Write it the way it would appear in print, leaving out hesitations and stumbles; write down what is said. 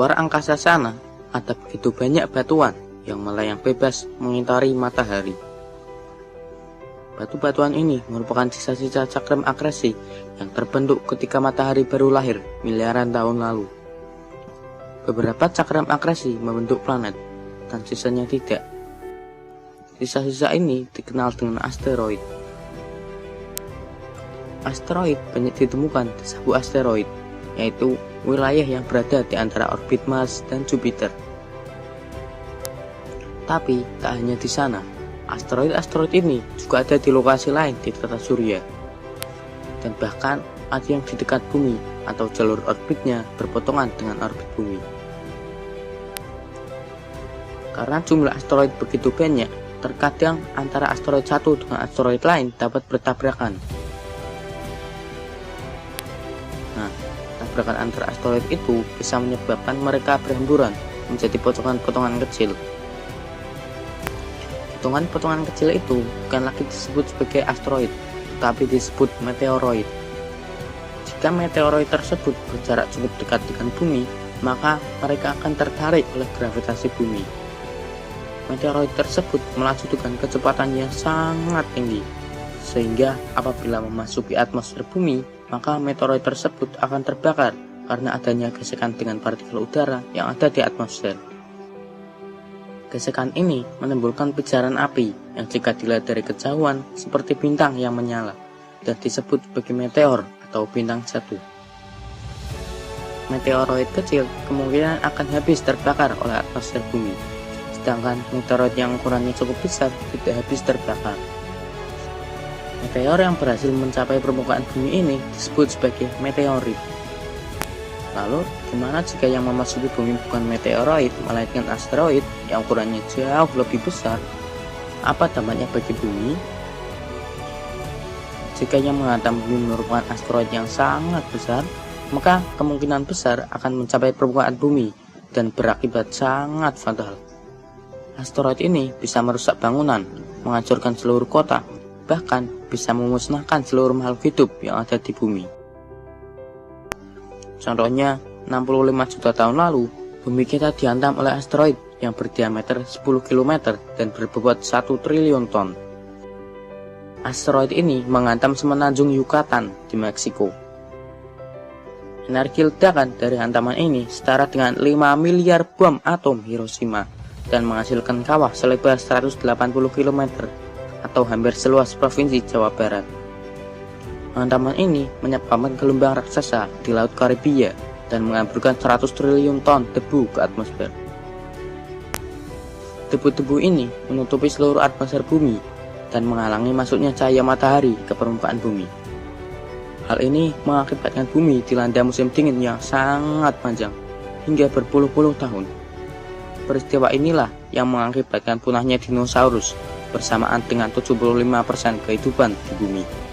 luar angkasa sana, ada begitu banyak batuan yang melayang bebas mengitari matahari. Batu-batuan ini merupakan sisa-sisa cakram akresi yang terbentuk ketika matahari baru lahir miliaran tahun lalu. Beberapa cakram akresi membentuk planet, dan sisanya tidak. Sisa-sisa ini dikenal dengan asteroid. Asteroid banyak ditemukan di sabuk asteroid, yaitu wilayah yang berada di antara orbit Mars dan Jupiter. Tapi tak hanya di sana, asteroid-asteroid ini juga ada di lokasi lain di tata surya. Dan bahkan ada yang di dekat bumi atau jalur orbitnya berpotongan dengan orbit bumi. Karena jumlah asteroid begitu banyak, terkadang antara asteroid satu dengan asteroid lain dapat bertabrakan. Nah, tabrakan antara asteroid itu bisa menyebabkan mereka berhamburan menjadi potongan-potongan kecil. Potongan-potongan kecil itu bukan lagi disebut sebagai asteroid, tetapi disebut meteoroid. Jika meteoroid tersebut berjarak cukup dekat dengan bumi, maka mereka akan tertarik oleh gravitasi bumi. Meteoroid tersebut melaju dengan kecepatan yang sangat tinggi, sehingga apabila memasuki atmosfer bumi, maka meteoroid tersebut akan terbakar karena adanya gesekan dengan partikel udara yang ada di atmosfer. Gesekan ini menimbulkan pijaran api yang jika dilihat dari kejauhan seperti bintang yang menyala dan disebut sebagai meteor atau bintang jatuh. Meteoroid kecil kemungkinan akan habis terbakar oleh atmosfer bumi, sedangkan meteoroid yang ukurannya cukup besar tidak habis terbakar. Meteor yang berhasil mencapai permukaan bumi ini disebut sebagai meteorit. Lalu, gimana jika yang memasuki bumi bukan meteoroid, melainkan asteroid yang ukurannya jauh lebih besar? Apa dampaknya bagi bumi? Jika yang menghantam bumi merupakan asteroid yang sangat besar, maka kemungkinan besar akan mencapai permukaan bumi dan berakibat sangat fatal. Asteroid ini bisa merusak bangunan, menghancurkan seluruh kota, bahkan bisa memusnahkan seluruh makhluk hidup yang ada di bumi. Contohnya, 65 juta tahun lalu, bumi kita dihantam oleh asteroid yang berdiameter 10 km dan berbobot 1 triliun ton. Asteroid ini menghantam semenanjung Yucatan di Meksiko. Energi ledakan dari hantaman ini setara dengan 5 miliar bom atom Hiroshima dan menghasilkan kawah selebar 180 km atau hampir seluas provinsi Jawa Barat. Hantaman ini menyebabkan gelombang raksasa di Laut Karibia dan menghamburkan 100 triliun ton debu ke atmosfer. Debu-debu ini menutupi seluruh atmosfer bumi dan menghalangi masuknya cahaya matahari ke permukaan bumi. Hal ini mengakibatkan bumi dilanda musim dingin yang sangat panjang, hingga berpuluh-puluh tahun. Peristiwa inilah yang mengakibatkan punahnya dinosaurus bersamaan dengan 75% kehidupan di bumi.